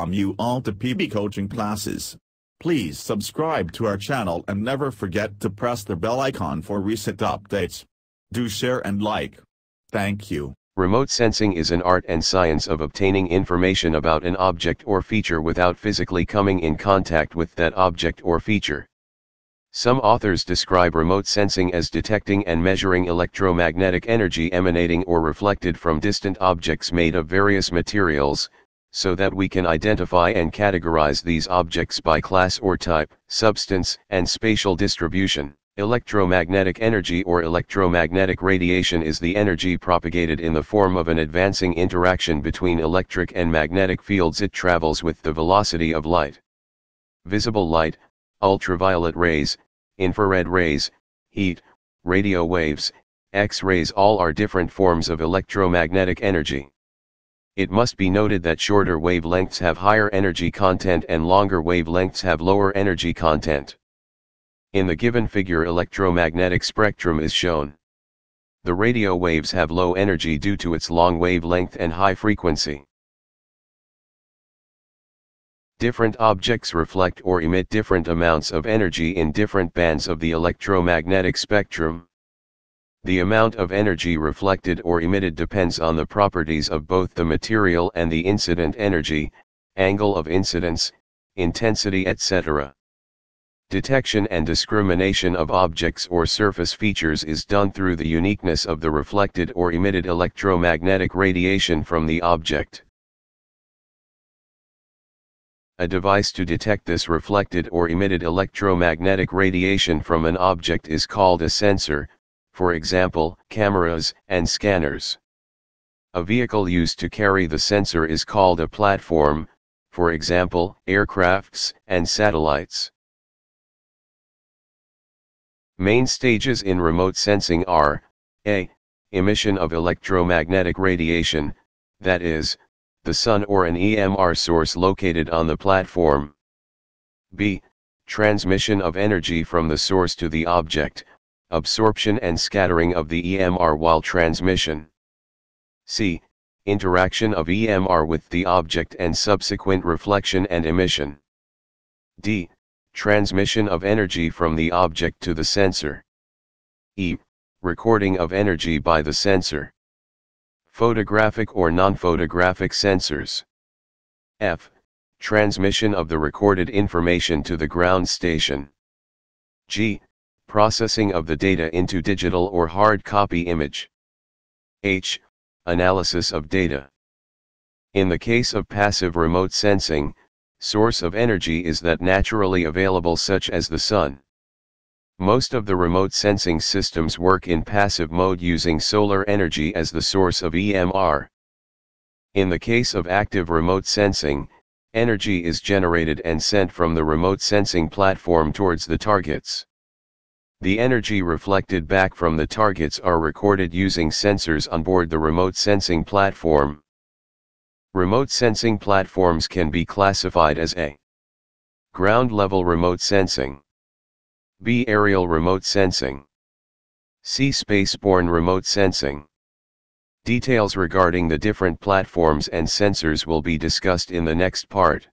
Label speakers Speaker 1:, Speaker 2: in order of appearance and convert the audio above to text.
Speaker 1: welcome you all to PB Coaching Classes. Please subscribe to our channel and never forget to press the bell icon for recent updates. Do share and like. Thank you.
Speaker 2: Remote sensing is an art and science of obtaining information about an object or feature without physically coming in contact with that object or feature. Some authors describe remote sensing as detecting and measuring electromagnetic energy emanating or reflected from distant objects made of various materials, so that we can identify and categorize these objects by class or type, substance, and spatial distribution. Electromagnetic energy or electromagnetic radiation is the energy propagated in the form of an advancing interaction between electric and magnetic fields. It travels with the velocity of light. Visible light, ultraviolet rays, infrared rays, heat, radio waves, X-rays all are different forms of electromagnetic energy. It must be noted that shorter wavelengths have higher energy content and longer wavelengths have lower energy content. In the given figure, electromagnetic spectrum is shown. The radio waves have low energy due to its long wavelength and high frequency. Different objects reflect or emit different amounts of energy in different bands of the electromagnetic spectrum. The amount of energy reflected or emitted depends on the properties of both the material and the incident energy, angle of incidence, intensity, etc. Detection and discrimination of objects or surface features is done through the uniqueness of the reflected or emitted electromagnetic radiation from the object. A device to detect this reflected or emitted electromagnetic radiation from an object is called a sensor, for example, cameras and scanners. A vehicle used to carry the sensor is called a platform, for example, aircrafts and satellites. Main stages in remote sensing are, A. Emission of electromagnetic radiation, that is, the sun or an EMR source located on the platform. B. Transmission of energy from the source to the object, absorption and scattering of the EMR while transmission. C. Interaction of EMR with the object and subsequent reflection and emission. D. Transmission of energy from the object to the sensor. E. Recording of energy by the sensor. Photographic or non-photographic sensors. F. Transmission of the recorded information to the ground station. G. Processing of the data into digital or hard copy image. H. Analysis of data. In the case of passive remote sensing, source of energy is that naturally available, such as the sun. Most of the remote sensing systems work in passive mode using solar energy as the source of EMR. In the case of active remote sensing, energy is generated and sent from the remote sensing platform towards the targets. The energy reflected back from the targets are recorded using sensors on board the remote sensing platform. Remote sensing platforms can be classified as A. Ground-level remote sensing. B. Aerial remote sensing. C. Spaceborne remote sensing. Details regarding the different platforms and sensors will be discussed in the next part.